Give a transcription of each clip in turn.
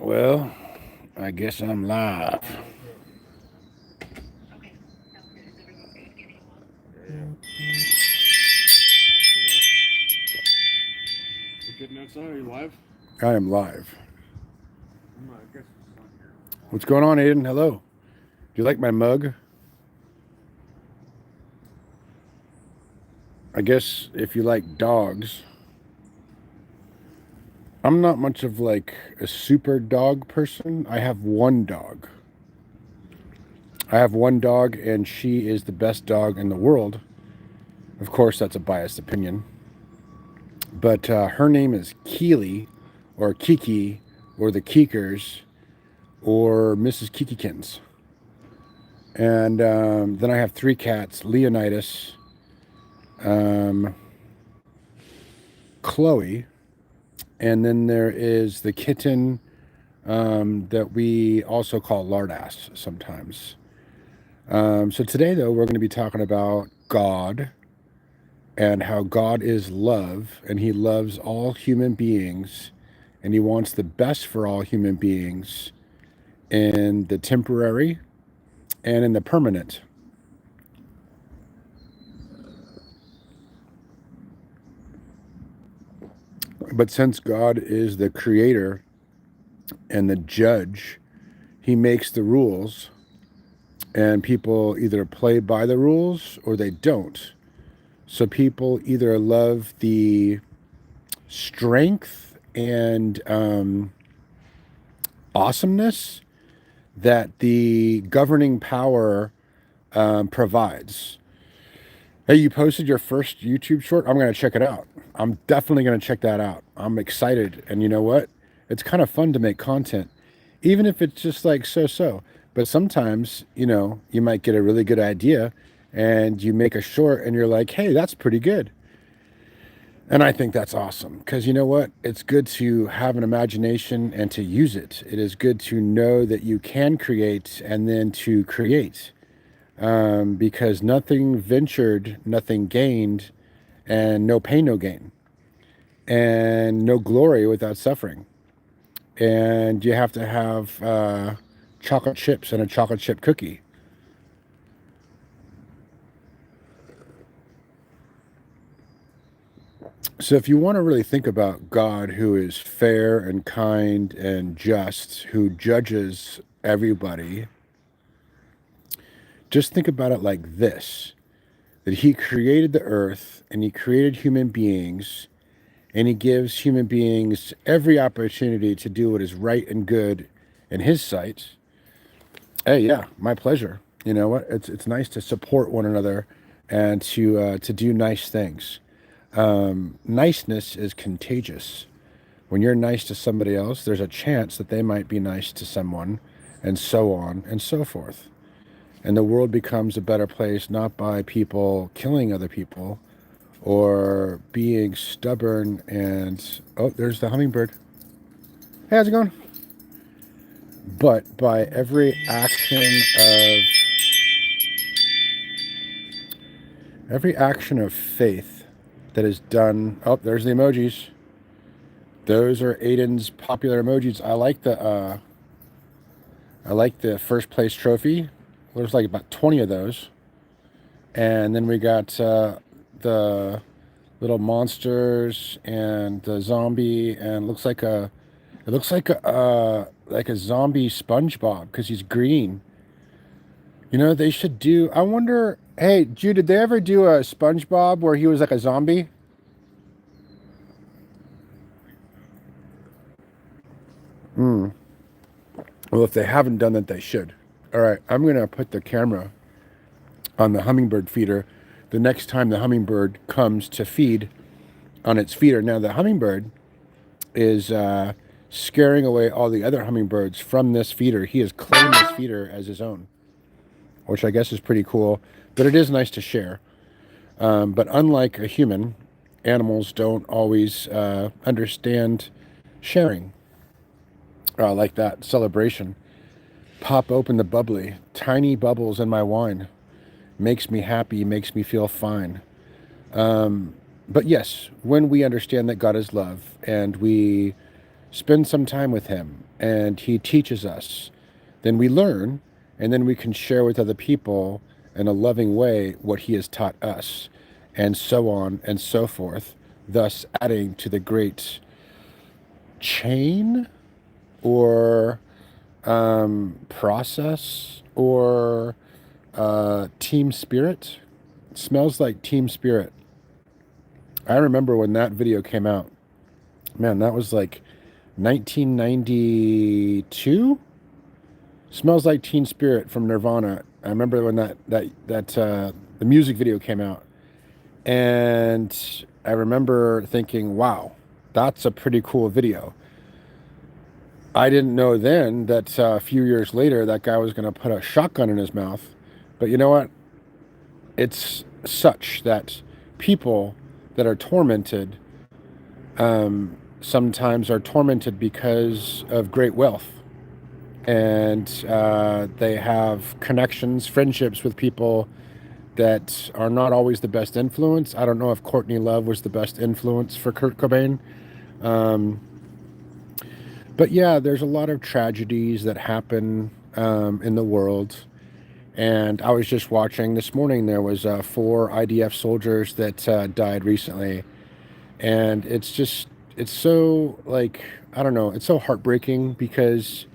Well, I guess I'm live. We're getting outside. Are you live? I am live. I guess it's on here. What's going on, Aiden? Hello. Do you like my mug? I guess if you like dogs, I'm not much of like a super dog person. I have one dog. I have one dog, and she is the best dog in the world. Of course, that's a biased opinion. But her name is Keely, or Kiki, or the Keekers, or Mrs. Kikikins. And then I have three cats: Leonidas, um, Chloe, and then there is the kitten that we also call Lardass sometimes. So today, though, we're going to be talking about God and how God is love, and He loves all human beings, and He wants the best for all human beings in the temporary and in the permanent. But since God is the creator and the judge, He makes the rules, and people either play by the rules or they don't. So people either love the strength and awesomeness that the governing power provides. Hey, you posted your first YouTube short? I'm going to check it out. I'm definitely going to check that out. I'm excited. And you know what? It's kind of fun to make content, even if it's just like so. But sometimes, you might get a really good idea and you make a short and you're like, hey, that's pretty good. And I think that's awesome because you know what? It's good to have an imagination and to use it. It is good to know that you can create and then to create, because nothing ventured, nothing gained, and no pain, no gain, and no glory without suffering. And you have to have chocolate chips and a chocolate chip cookie. So if you want to really think about God, who is fair and kind and just, who judges everybody, just think about it like this: that He created the earth and He created human beings, and He gives human beings every opportunity to do what is right and good in His sight. Hey, yeah, my pleasure. You know what? It's nice to support one another and to do nice things. Niceness is contagious. When you're nice to somebody else, there's a chance that they might be nice to someone, and so on and so forth. And the world becomes a better place not by people killing other people or being stubborn and, oh, there's the hummingbird. Hey, how's it going? But by every action of faith that is done. Oh, there's the emojis. Those are Aiden's popular emojis. I like the first place trophy. There's like about 20 of those. And then we got the little monsters and the zombie, and it looks like a zombie SpongeBob because he's green. You know, they should do. I wonder. Hey, Jude, did they ever do a SpongeBob where he was like a zombie? Hmm. Well, if they haven't done that, they should. All right, I'm gonna put the camera on the hummingbird feeder the next time the hummingbird comes to feed on its feeder. Now, the hummingbird is scaring away all the other hummingbirds from this feeder. He has claimed this feeder as his own, which I guess is pretty cool. But it is nice to share. But unlike a human, animals don't always understand sharing like that celebration. Pop open the bubbly. Tiny bubbles in my wine. Makes me happy, makes me feel fine. But yes, when we understand that God is love and we spend some time with him and he teaches us. Then we learn, and then we can share with other people in a loving way what he has taught us, and so on and so forth, thus adding to the great chain or process or team spirit. It smells like team spirit. I remember when that video came out. Man, that was like 1992. Smells like Teen Spirit from Nirvana. I remember when the music video came out, and I remember thinking, "Wow, that's a pretty cool video." I didn't know then that a few years later that guy was going to put a shotgun in his mouth. But you know what? It's such that people that are tormented sometimes are tormented because of great wealth. And they have connections, friendships with people that are not always the best influence. I don't know if Courtney Love was the best influence for Kurt Cobain. But yeah, there's a lot of tragedies that happen in the world. And I was just watching this morning, there was 4 IDF soldiers that died recently. And it's so, like, I don't know, it's so heartbreaking because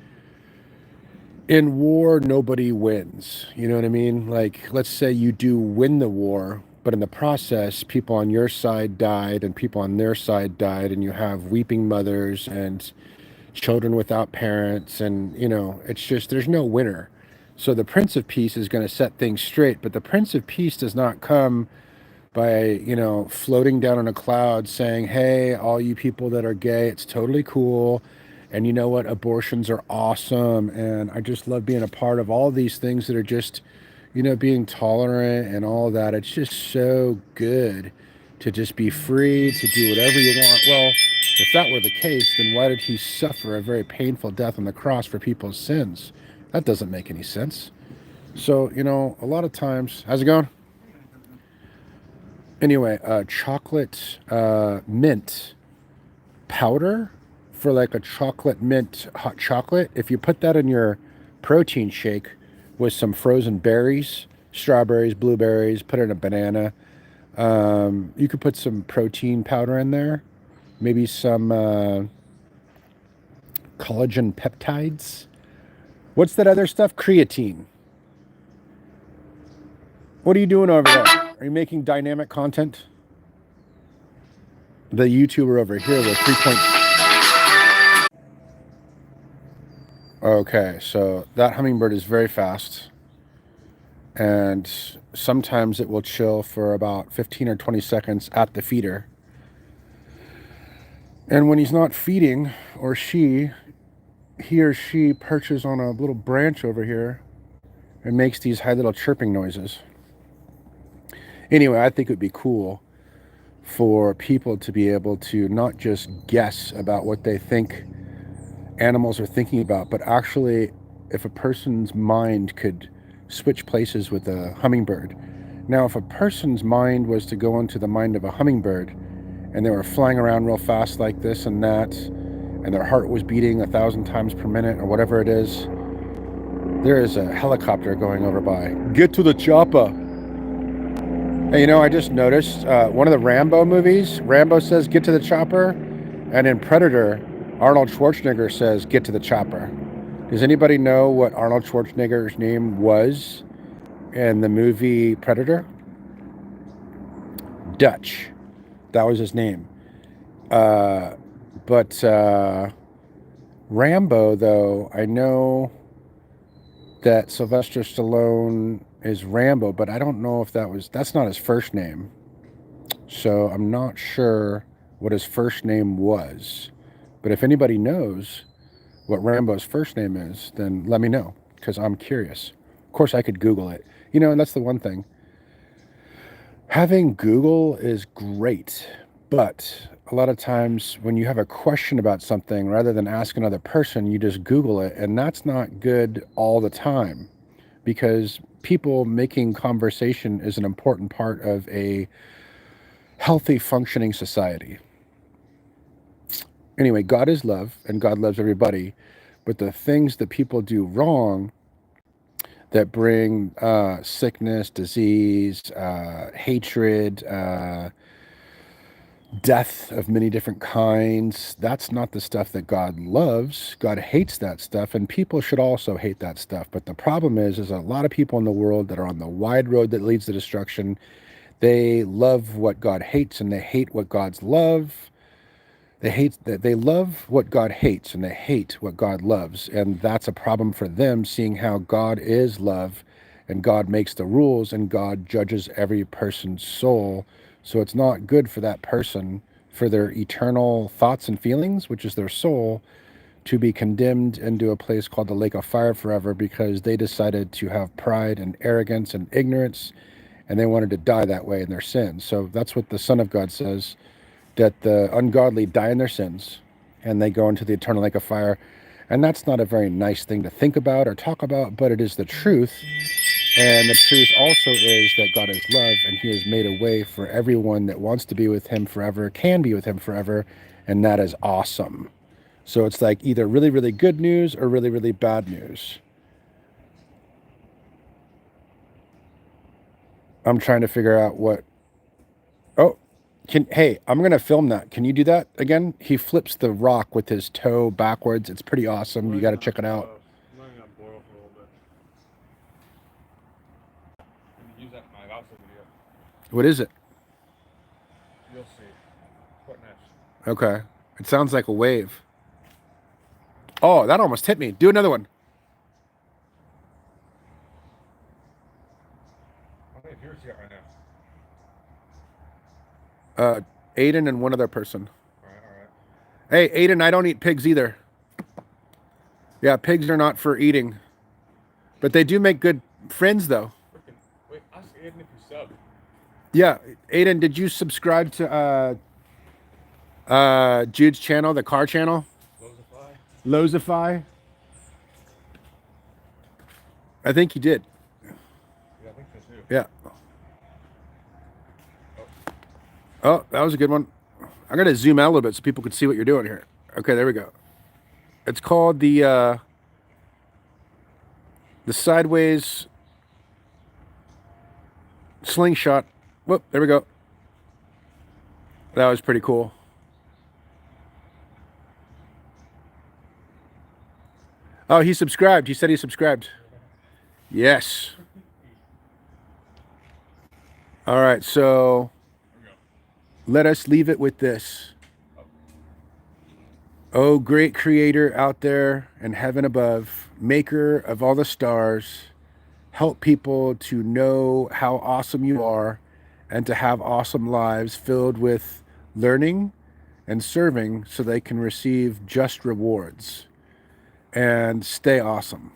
in war, nobody wins. You know what I mean? Like, let's say you do win the war, but in the process, people on your side died and people on their side died, and you have weeping mothers and children without parents, and, you know, it's just, there's no winner. So the Prince of Peace is going to set things straight, but the Prince of Peace does not come by, you know, floating down on a cloud saying, hey, all you people that are gay, it's totally cool. And you know what? Abortions are awesome. And I just love being a part of all these things that are just, you know, being tolerant and all that. It's just so good to just be free to do whatever you want. Well, if that were the case, then why did he suffer a very painful death on the cross for people's sins? That doesn't make any sense. So, you know, a lot of times, how's it going? Anyway, chocolate mint powder for like a chocolate mint hot chocolate. If you put that in your protein shake with some frozen berries, strawberries, blueberries, put it in a banana. You could put some protein powder in there, maybe some collagen peptides. What's that other stuff? Creatine. What are you doing over there? Are you making dynamic content? The YouTuber over here with 3 Okay, so that hummingbird is very fast. And sometimes it will chill for about 15 or 20 seconds at the feeder. And when he's not feeding, or he or she perches on a little branch over here and makes these high little chirping noises. Anyway, I think it would be cool for people to be able to not just guess about what they think animals are thinking about, but actually, if a person's mind could switch places with a hummingbird. Now, if a person's mind was to go into the mind of a hummingbird and they were flying around real fast like this and that, and their heart was beating 1,000 times per minute or whatever it is, there is a helicopter going over by. Get to the chopper. Hey, you know, I just noticed one of the Rambo movies, Rambo says, get to the chopper. And in Predator, Arnold Schwarzenegger says, get to the chopper. Does anybody know what Arnold Schwarzenegger's name was in the movie Predator? Dutch. That was his name. But Rambo, though, I know that Sylvester Stallone is Rambo, but I don't know if that's not his first name. So I'm not sure what his first name was. But if anybody knows what Rambo's first name is, then let me know, because I'm curious. Of course, I could Google it. You know, and that's the one thing. Having Google is great, but a lot of times when you have a question about something, rather than ask another person, you just Google it, and that's not good all the time, because people making conversation is an important part of a healthy, functioning society. Anyway, God is love and God loves everybody. But the things that people do wrong that bring sickness, disease, hatred, death of many different kinds, that's not the stuff that God loves. God hates that stuff, and people should also hate that stuff. But the problem is a lot of people in the world that are on the wide road that leads to destruction, they love what God hates and they hate what God's love. They love what God hates and they hate what God loves. And that's a problem for them, seeing how God is love and God makes the rules and God judges every person's soul. So it's not good for that person, for their eternal thoughts and feelings, which is their soul, to be condemned into a place called the lake of fire forever because they decided to have pride and arrogance and ignorance and they wanted to die that way in their sins. So that's what the Son of God says, that the ungodly die in their sins and they go into the eternal lake of fire. And that's not a very nice thing to think about or talk about, but it is the truth. And the truth also is that God is love and he has made a way for everyone that wants to be with him forever, can be with him forever. And that is awesome. So it's like either really, really good news or really, really bad news. I'm trying to figure out what. Oh, hey, I'm going to film that. Can you do that again? He flips the rock with his toe backwards. It's pretty awesome. You got to check it out. I'm letting that boil for a little bit. I'm gonna use that in my last video. What is it? You'll see. What next? Okay. It sounds like a wave. Oh, that almost hit me. Do another one. How many viewers you got right now? Aiden and one other person. All right. Hey, Aiden, I don't eat pigs either. Yeah, pigs are not for eating. But they do make good friends, though. Freaking, wait, ask Aiden if you sub. Yeah, Aiden, did you subscribe to Jude's channel, the car channel? Lozify? I think you did. Yeah, I think so too. Yeah. Oh, that was a good one. I'm going to zoom out a little bit so people can see what you're doing here. Okay, there we go. It's called the sideways slingshot. Whoop, there we go. That was pretty cool. Oh, he subscribed. He said he subscribed. Yes. All right, so let us leave it with this. Oh, great creator out there in heaven above, maker of all the stars, help people to know how awesome you are and to have awesome lives filled with learning and serving so they can receive just rewards. And stay awesome.